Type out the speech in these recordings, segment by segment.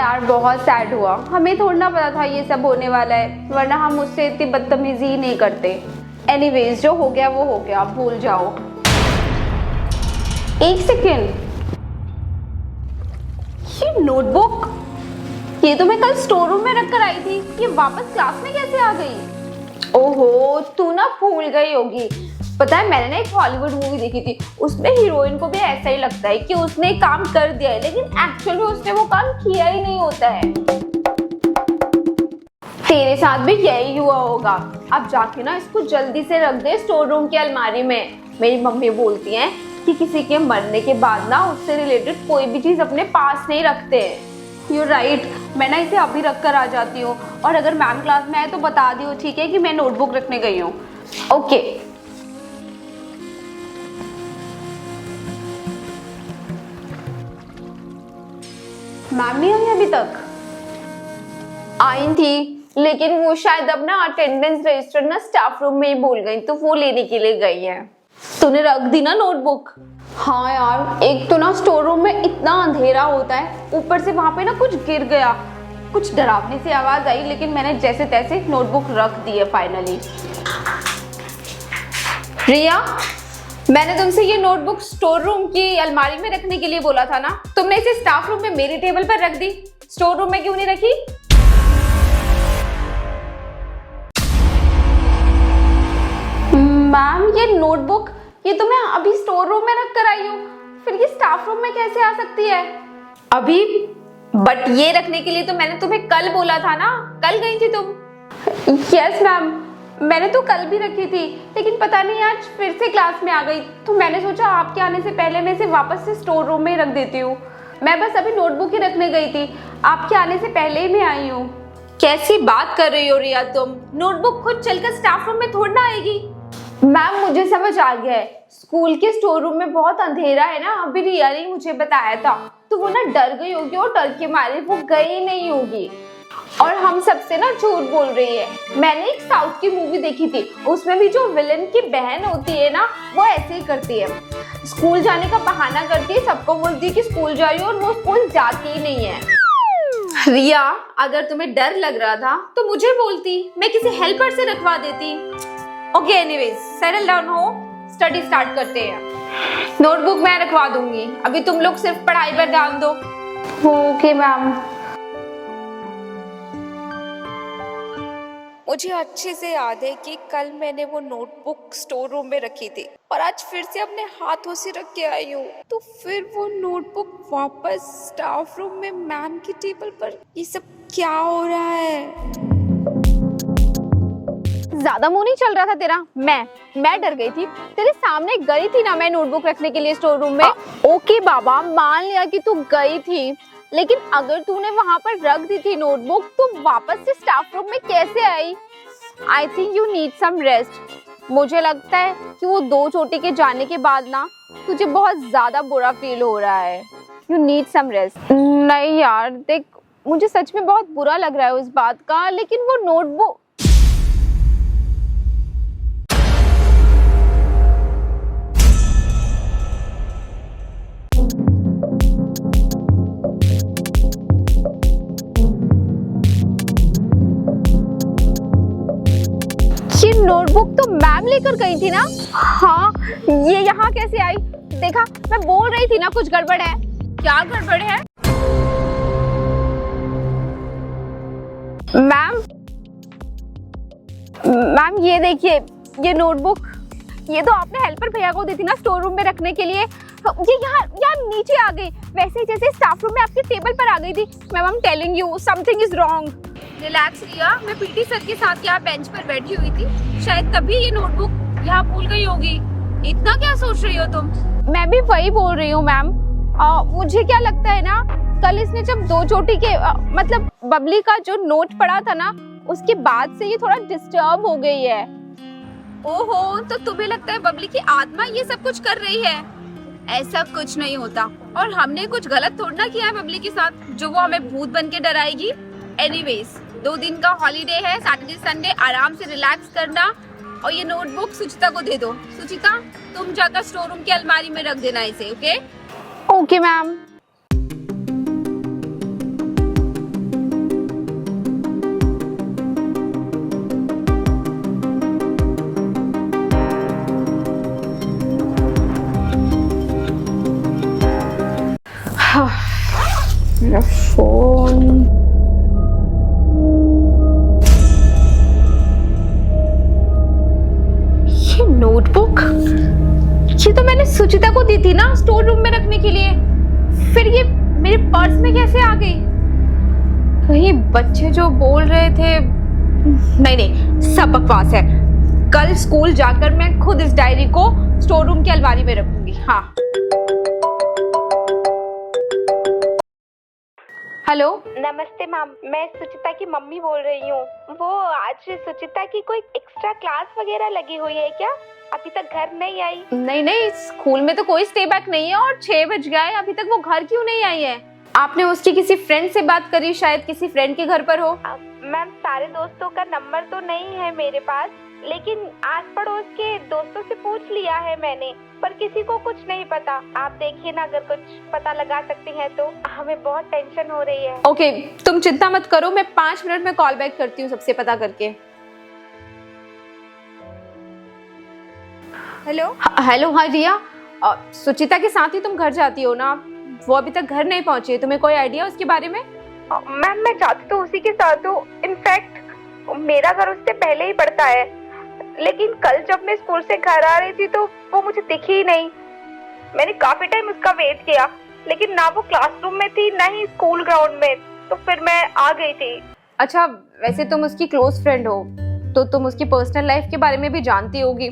यार बहुत सैड हुआ, हमें थोड़ा ना पता था ये सब होने वाला है, वरना हम उससे इतनी बदतमीजी ही नहीं करते। एनीवेज जो हो गया वो हो गया, भूल जाओ। एक सेकेंड, ये नोटबुक, ये तो मैं कल स्टोर रूम में रख कर आई थी, ये वापस क्लास में कैसे आ गई? ओहो, तू ना भूल गई होगी। पता है मैंने ना एक हॉलीवुड मूवी देखी थी, उसमें हीरोइन को भी ऐसा ही लगता है कि उसने काम कर दिया है, लेकिन एक्चुअली में उसने वो काम किया ही नहीं होता है। तेरे साथ भी यही हुआ होगा। अब जाके ना इसको जल्दी से रख दे स्टोर रूम की अलमारी में। मेरी मम्मी बोलती हैं कि किसी के मरने के बाद ना उससे रिलेटेड कोई भी चीज अपने पास नहीं रखते हैं। You're right, मैं ना इसे अभी रख कर आ जाती हूँ, और अगर मैम क्लास में आए तो बता दियो, ठीक है, कि मैं नोटबुक रखने गई हूँ। ओके। मैम नहीं आई अभी तक? आई थी, लेकिन वो शायद अब ना अटेंडेंस रजिस्टर ना स्टाफ रूम में ही भूल गई, तो वो लेने के लिए गई है। तूने रख दी ना नोटबुक? हाँ यार, एक तो ना स्टोर रूम में इतना अंधेरा होता है, ऊपर से वहां पे ना कुछ गिर गया, कुछ डरावनी सी आवाज आई, लेकिन मैंने जैसे तैसे नोटबुक रख दी है फाइनली। रिया, मैंने तुमसे ये नोटबुक स्टोर रूम की अलमारी में रखने के लिए बोला था ना, तुमने इसे स्टाफ रूम में मेरी टेबल पर रख दी, स्टोर रूम में क्यों नहीं रखी? मैम ये नोटबुक, ये तो मैं अभी स्टोर रूम में रख कर आई हूँ, फिर ये स्टाफ रूम में कैसे आ सकती है? अभी? बट ये रखने के लिए तो मैंने तुम्हें कल बोला था ना, कल गई थी तुम। यस मैम, मैंने तो कल भी रखी थी, लेकिन पता नहीं आज फिर से क्लास में आ गई, तो मैंने सोचा आपके आने से पहले मैं इसे वापस से स्टोर रूम में ही रख देती हूँ। मैं बस अभी नोटबुक ही रखने गई थी, आपके आने से पहले ही मैं आई हूँ। कैसी बात कर रही हो रिया तुम? नोटबुक खुद चलकर स्टाफ रूम में थोड़ी ना आएगी। मैम मुझे समझ आ गया है, स्कूल के स्टोर रूम में बहुत अंधेरा है ना, अभी रिया ने मुझे बताया था, तो वो ना डर गई होगी और डर के मारे वो गई नहीं होगी, और हम सबसे ना झूठ बोल रही है। मैंने एक साउथ की मूवी देखी थी, उसमें भी जो विलन की बहन होती है ना, वो ऐसे ही करती है, स्कूल जाने का बहाना करती है, सबको बोलती है कि स्कूल जा रही है, और वो स्कूल जाती ही नहीं है। रिया, अगर तुम्हें डर लग रहा था तो मुझे बोलती, मैं किसी हेल्पर से रखवा देती। ओके, एनीवेज सेटल डाउन हो, स्टडी स्टार्ट करते हैं। नोटबुक मैं रखवा दूंगी, अभी तुम लोग सिर्फ पढ़ाई पर ध्यान दो। Okay ma'am. मुझे अच्छे से याद है कि कल मैंने वो नोटबुक स्टोर रूम में रखी थी, और आज फिर से अपने हाथों से रख के आई हूँ, तो फिर वो नोटबुक वापस स्टाफ रूम में मैम की टेबल पर। ये सब क्या हो रहा है? ज्यादा मुंह नहीं चल रहा था तेरा। मैं डर गई थी, तेरे सामने गई थी ना मैं नोटबुक रखने के लिए स्टोर रूम में। ओके बाबा, मान लिया कि तू गई थी, लेकिन अगर तूने वहां पर रख दी थी नोटबुक, तो वापस से स्टाफ रूम में कैसे आई? I think you need some rest. मुझे लगता है कि वो 2 चोटी के जाने के बाद ना तुझे बहुत ज्यादा बुरा फील हो रहा है। You need some rest. नहीं यार देख, मुझे सच में बहुत बुरा लग रहा है उस बात का, लेकिन वो नोटबुक। ये नोटबुक तो मैम लेकर गई थी ना? हाँ, ये यहाँ कैसे आई? देखा, मैं बोल रही थी ना कुछ गड़बड़ है। क्या गड़बड़ है? मैम ये देखिए, ये नोटबुक, ये तो आपने हेल्पर भैया को दी थी ना स्टोर रूम में रखने के लिए, ये यहाँ नीचे आ गई, वैसे ही जैसे स्टाफ रूम में आपकी टेबल पर आ गई थी। Ma'am I am telling you something is wrong. Relax Riya, मैं पीटी सर के साथ यहाँ बेंच पर बैठी हुई थी, शायद तभी ये नोटबुक यहाँ भूल गई होगी। इतना क्या सोच रही हो तुम? मैं भी वही बोल रही हूँ मैम। मुझे क्या लगता है ना, कल इसने जब 2 चोटी के मतलब बबली का जो नोट पढ़ा था ना, उसके बाद से ये थोड़ा डिस्टर्ब हो गई है। ओहो, तो तुम्हें लगता है बबली की आत्मा ये सब कुछ कर रही है? ऐसा कुछ नहीं होता, और हमने कुछ गलत थोड़ा ना किया है बबली के साथ, जो वो हमें भूत बन के डराएगी। एनीवेज, 2 दिन का हॉलीडे है, सैटरडे संडे आराम से रिलैक्स करना, और ये नोटबुक सुचिता को दे दो। सुचिता, तुम जाकर स्टोर रूम की अलमारी में रख देना इसे। ओके? Okay ma'am. मेरा फोन। ये नोटबुक, ये तो मैंने सुचिता को दी थी ना स्टोर रूम में रखने के लिए, फिर ये मेरे पर्स में कैसे आ गई? कहीं बच्चे जो बोल रहे थे, नहीं नहीं, सब बकवास है। कल स्कूल जाकर मैं खुद इस डायरी को स्टोर रूम की अलमारी में रखूंगी। हाँ, हेलो। नमस्ते मैम, मैं सुचिता की मम्मी बोल रही हूँ। वो आज सुचिता की कोई एक्स्ट्रा क्लास वगैरह लगी हुई है क्या? अभी तक घर नहीं आई? नहीं नहीं, स्कूल में तो कोई स्टे बैक नहीं है और 6 बज गया है, अभी तक वो घर क्यों नहीं आई है? आपने उसकी किसी फ्रेंड से बात करी? शायद किसी फ्रेंड के घर पर हो। मैम, सारे दोस्तों का नंबर तो नहीं है मेरे पास, लेकिन आस पड़ोस के दोस्तों से पूछ लिया है मैंने, पर किसी को कुछ नहीं पता। आप देखिए ना, अगर कुछ पता लगा सकती हैं तो। हमें बहुत टेंशन हो रही है। ओके, तुम चिंता मत करो, मैं 5 मिनट में कॉल बैक करती हूँ सबसे पता करके। हेलो। हेलो, हाँ रिया, सुचिता के साथ ही तुम घर जाती हो ना? वो अभी तक घर नहीं पहुंची है, तुम्हें कोई आइडिया उसके बारे में? मैम, मैं जाती तो उसी के साथ हूँ। इनफैक्ट मेरा घर उससे पहले ही पड़ता है, लेकिन कल जब मैं स्कूल से घर आ रही थी तो वो मुझे दिखी ही नहीं। मैंने काफी टाइम उसका वेट किया, लेकिन ना वो क्लासरूम में थी ना ही स्कूल ग्राउंड में, तो फिर मैं आ गई थी। अच्छा, वैसे तुम उसकी क्लोज फ्रेंड हो तो तुम उसकी पर्सनल लाइफ के बारे में भी जानती होगी।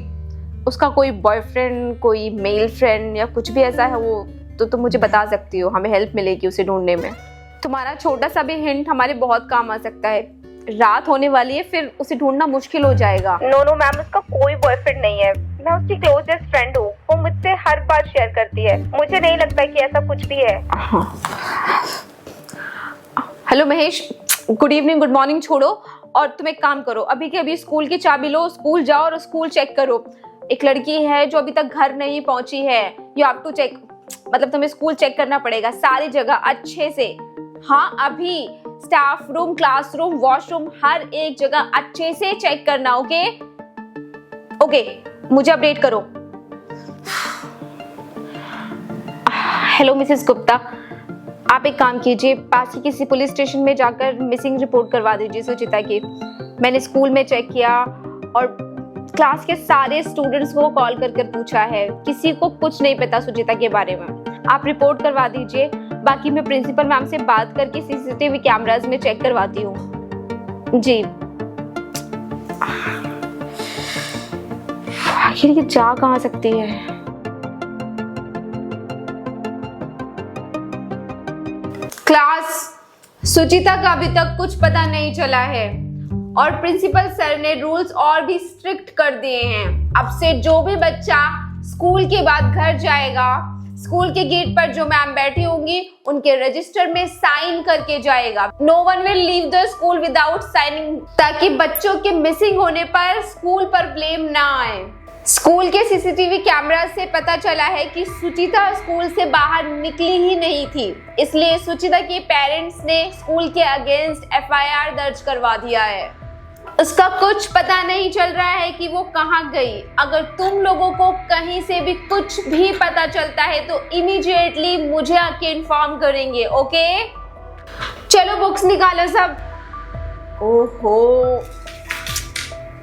उसका कोई बॉयफ्रेंड, कोई मेल फ्रेंड या कुछ भी ऐसा है वो तो तुम मुझे बता सकती हो, हमें हेल्प मिलेगी उसे ढूंढने में। तुम्हारा छोटा सा भी हिंट हमारे बहुत काम आ सकता है। रात होने वाली है, फिर उसे ढूंढना मुश्किल हो जाएगा। नो मैम, उसका कोई बॉयफ्रेंड नहीं है। मैं उसकी क्लोजेस्ट फ्रेंड हूँ, वो मुझसे हर बात शेयर करती है। मुझे नहीं लगता कि ऐसा कुछ भी है। Hello Mahesh, good evening, good morning छोड़ो और तुम एक काम करो, अभी के अभी स्कूल की चाबी लो, स्कूल जाओ और स्कूल चेक करो। एक लड़की है जो अभी तक घर नहीं पहुंची है, यू हैव टू चेक, मतलब तुम्हें स्कूल चेक करना पड़ेगा सारी जगह अच्छे से। हाँ, अभी स्टाफ रूम, क्लासरूम, वॉशरूम, हर एक जगह अच्छे से चेक करना। ओके ओके, मुझे अपडेट करो। हेलो मिसेस गुप्ता, आप एक काम कीजिए, पास ही किसी पुलिस स्टेशन में जाकर मिसिंग रिपोर्ट करवा दीजिए सुचिता की। मैंने स्कूल में चेक किया और क्लास के सारे स्टूडेंट्स को कॉल कर कर पूछा है, किसी को कुछ नहीं पता सुचिता के बारे में। आप रिपोर्ट करवा दीजिए, बाकी मैं प्रिंसिपल मैम से बात करके सीसीटीवी कैमरास में चेक करवाती हूँ। जी, आखिर ये जा कहाँ सकती है? क्लास, सुचिता का अभी तक कुछ पता नहीं चला है और प्रिंसिपल सर ने रूल्स और भी स्ट्रिक्ट कर दिए हैं। अब से जो भी बच्चा स्कूल के बाद घर जाएगा, स्कूल के गेट पर जो मैम बैठी होंगी उनके रजिस्टर में साइन करके जाएगा। No one will leave the school without signing, ताकि बच्चों के मिसिंग होने पर स्कूल पर ब्लेम ना आए। स्कूल के सीसीटीवी कैमरा से पता चला है कि सुचिता स्कूल से बाहर निकली ही नहीं थी, इसलिए सुचिता के पेरेंट्स ने स्कूल के अगेंस्ट एफआईआर दर्ज करवा दिया है। उसका कुछ पता नहीं चल रहा है कि वो कहाँ गई। अगर तुम लोगों को कहीं से भी कुछ भी पता चलता है तो इमीडिएटली मुझे आके इन्फॉर्म करेंगे। ओके, चलो बुक्स निकालो सब। ओहो,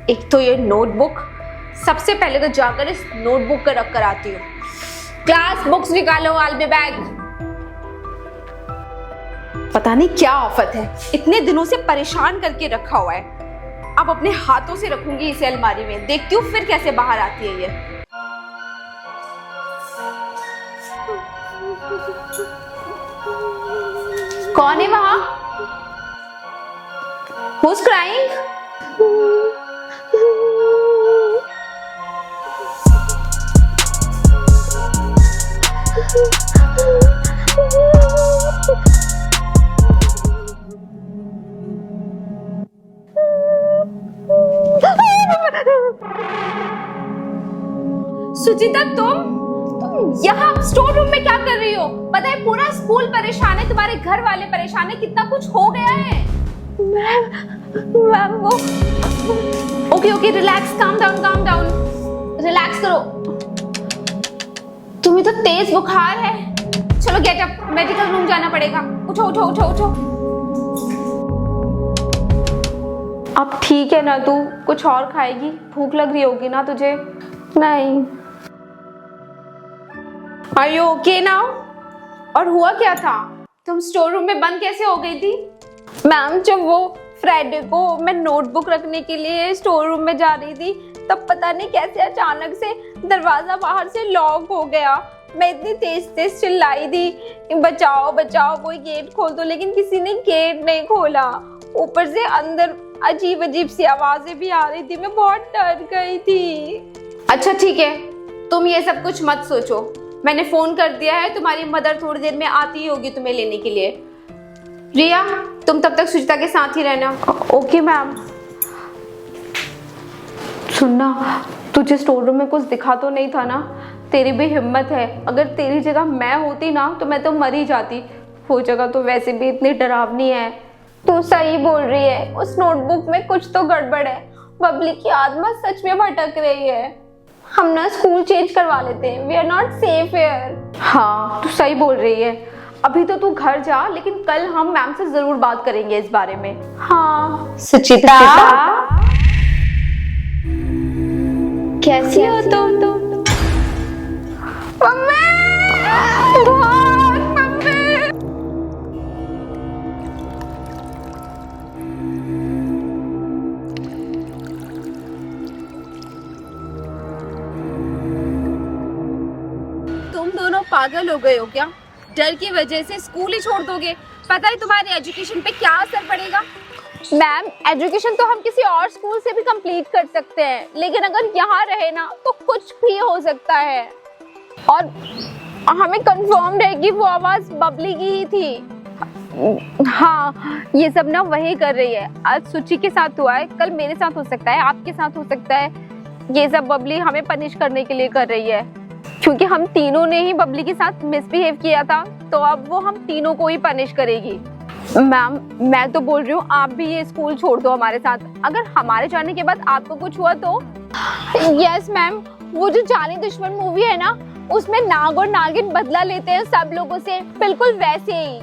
एक तो ये नोटबुक, सबसे पहले तो जाकर इस नोटबुक को रख कर आती हूँ। क्लास, बुक्स निकालो, I'll be back। पता नहीं क्या आफत है, इतने दिनों से परेशान करके रखा हुआ है। अब अपने हाथों से रखूंगी इसे अलमारी में, देखती हूँ फिर कैसे बाहर आती है ये। कौन है वहां? Who's crying? सुचिता, तुम यहाँ स्टोर रूम में क्या कर रही हो? पता है पूरा स्कूल परेशान है, तुम्हारे घर वाले परेशान है, कितना कुछ हो गया है। मैम वो okay relax, calm down, relax करो। तुम्हें तो तेज बुखार है, चलो गेट अप, मेडिकल रूम जाना पड़ेगा। उठो उठो उठो उठो। अब ठीक है ना, तू कुछ और खाएगी? भूख लग रही होगी ना तुझे? नहीं। Are you okay now? और हुआ क्या था? तुम स्टोर रूम में बंद कैसे हो गई थी? मैम, जब वो फ्राइडे को मैं नोटबुक रखने के लिए स्टोर रूम में जा रही थी, तब पता नहीं कैसे अचानक से दरवाजा बाहर से लॉक हो गया। मैं इतनी तेज तेज चिल्लाई थी, बचाओ बचाओ, कोई गेट खोल दो, लेकिन किसी ने गेट नहीं खोला। ऊपर से अंदर अजीब अजीब सी आवाजें भी आ रही थी, मैं बहुत डर गई थी। अच्छा ठीक है, तुम ये सब कुछ मत सोचो, मैंने फोन कर दिया है, तुम्हारी मदर थोड़ी देर में आती ही होगी तुम्हें लेने के लिए। रिया, तुम तब तक सुचिता के साथ ही रहना। Okay ma'am. सुनना, तुझे स्टोर रूम में कुछ दिखा तो नहीं था ना? तेरी भी हिम्मत है, अगर तेरी जगह मैं होती ना तो मैं तो मर ही जाती। वो जगह तो वैसे भी इतनी डरावनी है। तू सही बोल रही है, उस नोटबुक में कुछ तो गड़बड़ है। बबली की आत्मा सच में भटक रही है। हम ना स्कूल चेंज करवा लेते हैं, we are not safe here. हाँ, तू सही बोल रही है। अभी तो तू घर जा, लेकिन कल हम मैम से जरूर बात करेंगे इस बारे में। हाँ सुचिता, कैसी हो तुम? मम्मी! तुम दोनों पागल हो गए हो क्या? डर की वजह से स्कूल ही छोड़ दोगे? पता है तुम्हारे एजुकेशन पे क्या असर पड़ेगा? मैम, एजुकेशन तो हम किसी और स्कूल से भी कंप्लीट कर सकते हैं, लेकिन अगर यहाँ रहे ना तो कुछ भी हो सकता है। और हमें कंफर्म है कि वो आवाज बबली की ही थी। हाँ, ये सब ना वही कर रही है। आज सुचि के साथ हुआ है, कल मेरे साथ हो सकता है, आपके साथ हो सकता है। ये सब बबली हमें पनिश करने के लिए कर रही है, क्योंकि हम तीनों ने ही बबली के साथ मिसबिहेव किया था, तो अब वो हम तीनों को ही पनिश करेगी। मैम, मैं तो बोल रही हूँ आप भी ये स्कूल छोड़ दो हमारे साथ। अगर हमारे जाने के बाद आपको कुछ हुआ तो? यस मैम, वो जो जानी दुश्मन मूवी है ना, उसमें नाग और नागिन बदला लेते हैं सब लोगों से, बिल्कुल वैसे ही।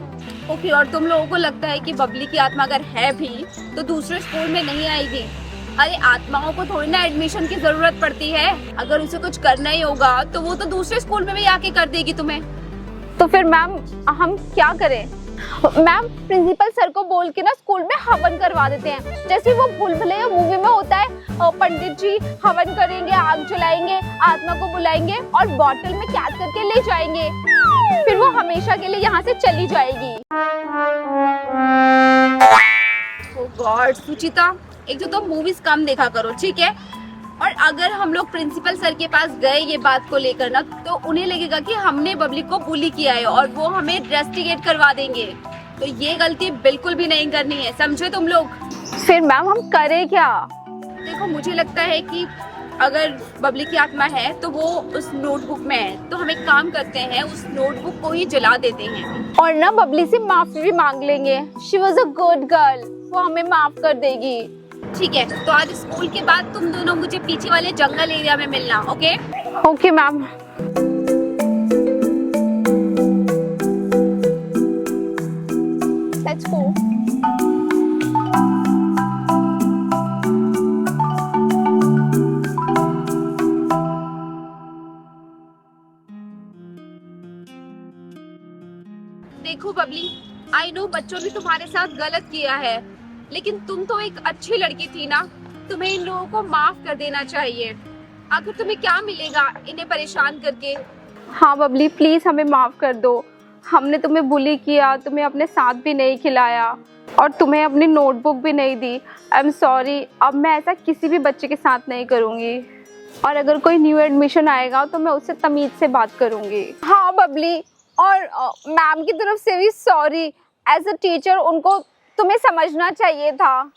ओके, और तुम लोगों को लगता है कि बबली की आत्मा अगर है भी तो दूसरे स्कूल में नहीं आएगी? अरे आत्माओं को थोड़ी ना एडमिशन की जरूरत पड़ती है। अगर उसे कुछ करना ही होगा तो वो तो दूसरे स्कूल में भी आके कर देगी तुम्हें। तो फिर मैम हम क्या करें? मैम, प्रिंसिपल सर को बोल के ना स्कूल में हवन करवा देते हैं, जैसे वो भूल-भुलैया मूवी में होता है। पंडित जी हवन करेंगे, आग जलाएंगे, आत्मा को बुलाएंगे और बॉटल में कैद करके ले जाएंगे, फिर वो हमेशा के लिए यहाँ से चली जाएगी। ओह गॉड सुचिता, एक तो तुम मूवीज कम देखा करो, ठीक है? और अगर हम लोग प्रिंसिपल सर के पास गए ये बात को लेकर ना, तो उन्हें लगेगा कि हमने बबली को बुली किया है और वो हमें रेस्टिगेट करवा देंगे। तो ये गलती बिल्कुल भी नहीं करनी है, समझे तुम लोग? फिर मैम हम करें क्या? देखो, मुझे लगता है कि अगर बबली की आत्मा है तो वो उस नोटबुक में है, तो हम एक काम करते हैं, उस नोटबुक को ही जला देते हैं और ना बबली से माफी भी मांग लेंगे। She was a good girl, वो हमें माफ कर देगी। ठीक है, तो आज स्कूल के बाद तुम दोनों मुझे पीछे वाले जंगल एरिया में मिलना, okay? Okay ma'am. Let's go. देखो बबली, आई नो बच्चों ने तुम्हारे साथ गलत किया है, लेकिन तुम तो एक अच्छी लड़की थी ना, तुम्हें इन लोगों को माफ कर देना चाहिए। आखिर तुम्हें क्या मिलेगा इन्हें परेशान करके? हाँ बबली, प्लीज हमें माफ कर दो। हमने तुम्हें बुली किया, तुम्हें अपने साथ भी नहीं खिलाया और तुम्हें अपनी नोटबुक भी नहीं दी। आई एम सॉरी, अब मैं ऐसा किसी भी बच्चे के साथ नहीं करूँगी और अगर कोई न्यू एडमिशन आएगा तो मैं उससे तमीज से बात करूँगी। हाँ बबली, और मैम की तरफ से भी सॉरी। एज अ टीचर उनको तुम्हें समझना चाहिए था।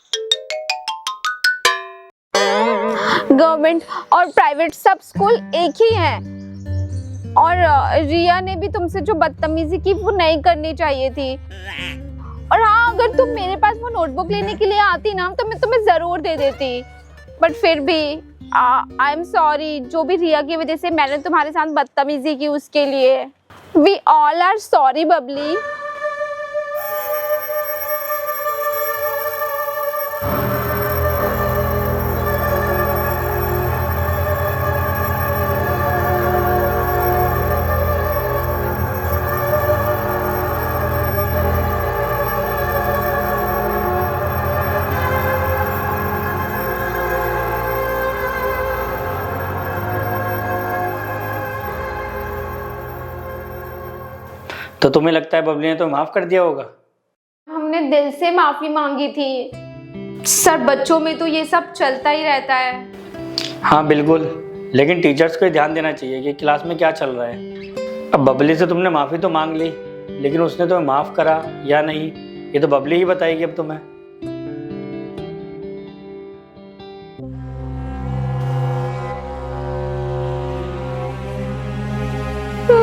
गवर्नमेंट और प्राइवेट सब स्कूल एक ही हैं और रिया ने भी तुमसे जो बदतमीजी की वो नहीं करनी चाहिए थी। और हाँ, अगर तुम मेरे पास वो नोटबुक लेने के लिए आती ना तो मैं तुम्हें जरूर दे देती, बट फिर भी आई एम सॉरी, जो भी रिया की वजह से मैंने तुम्हारे साथ बदतमीजी की उसके लिए। We all are sorry Babli. तो तुम्हें लगता है बबली ने तो माफ कर दिया होगा? हमने दिल से माफी मांगी थी सर, बच्चों में तो ये सब चलता ही रहता है। हाँ बिल्कुल, लेकिन टीचर्स को ही ध्यान देना चाहिए कि क्लास में क्या चल रहा है। अब बबली से तुमने माफी तो मांग ली, लेकिन उसने तुम्हें माफ करा या नहीं ये तो बबली ही बताएगी अब तुम्हें।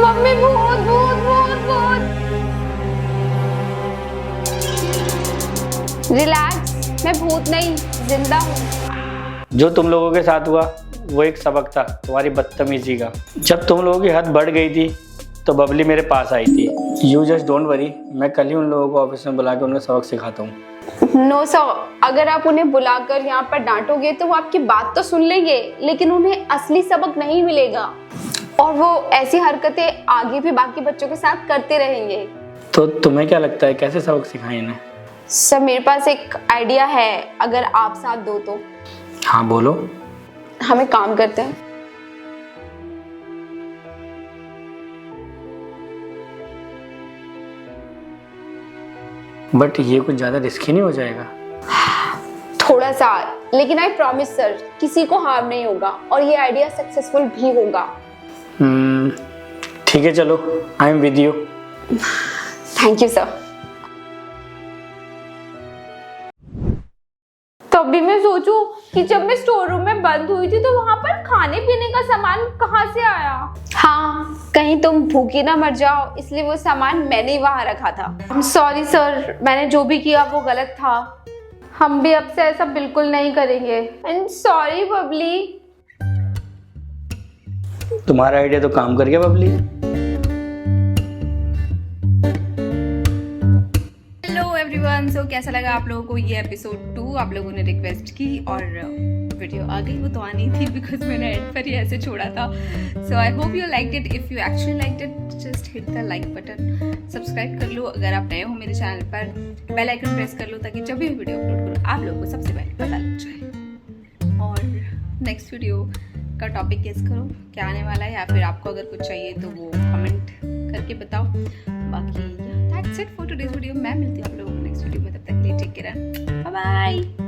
मम्मी भूत भूत भूत भूत। रिलैक्स, मैं भूत नहीं जिंदा हूँ। जो तुम लोगों के साथ हुआ वो एक सबक था तुम्हारी बदतमीजी का। जब तुम लोगों की हद बढ़ गई थी तो बबली मेरे पास आई थी। यू जस्ट डोंट वरी, मैं कल ही उन लोगों को ऑफिस में बुला के उन्हें सबक सिखाता हूँ। नो सर, अगर आप उन्हें बुलाकर यहाँ पर डांटोगे तो वो आपकी बात तो सुन लेंगे, लेकिन उन्हें असली सबक नहीं मिलेगा और वो ऐसी हरकतें आगे भी बाकी बच्चों के साथ करते रहेंगे। तो तुम्हें क्या लगता है कैसे सबक सिखाएं इन्हें? सर मेरे पास एक आइडिया है, अगर आप साथ दो तो। हाँ बोलो। हम एक काम करते हैं, बट ये कुछ ज्यादा रिस्की नहीं हो जाएगा? थोड़ा सा, लेकिन आई प्रॉमिस सर किसी को हार्म नहीं होगा और ये आइडिया सक्सेसफुल भी होगा। ठीक है चलो, I am with you. Thank you sir. तभी मैं सोचूं कि जब मैं स्टोर रूम में बंद हुई थी तो वहां पर खाने पीने का सामान कहाँ से आया। हाँ, कहीं तुम भूखी ना मर जाओ इसलिए वो सामान मैंने ही वहां रखा था। सॉरी सर, मैंने जो भी किया वो गलत था। हम भी अब से ऐसा बिल्कुल नहीं करेंगे। And sorry Babli. तुम्हारा आइडिया तो काम कर गया बबली। हेलो एवरीवन, सो कैसा लगा आप लोगों को ये एपिसोड 2? आप लोगों ने रिक्वेस्ट की और वीडियो आ गई। वो तो आनी थी बिकॉज मैंने एंड पर ही ऐसे छोड़ा था। So I hope you liked it. If you actually liked it just hit the like button, subscribe कर लो अगर आप नए हो मेरे चैनल पर, बेल आइकन प्रेस कर लो ताकि जब भी वीडियो अपलोड करूँ आप लोगों को सबसे पहले पता लग जाए। और नेक्स्ट वीडियो का टॉपिक गेस करो क्या आने वाला है, या फिर आपको अगर कुछ चाहिए तो वो कमेंट करके बताओ। बाकी that's it for today's video. मैं मिलती हूँ आप लोगों को नेक्स्ट वीडियो में, तब तक के लिए टेक केयर, बाय बाय।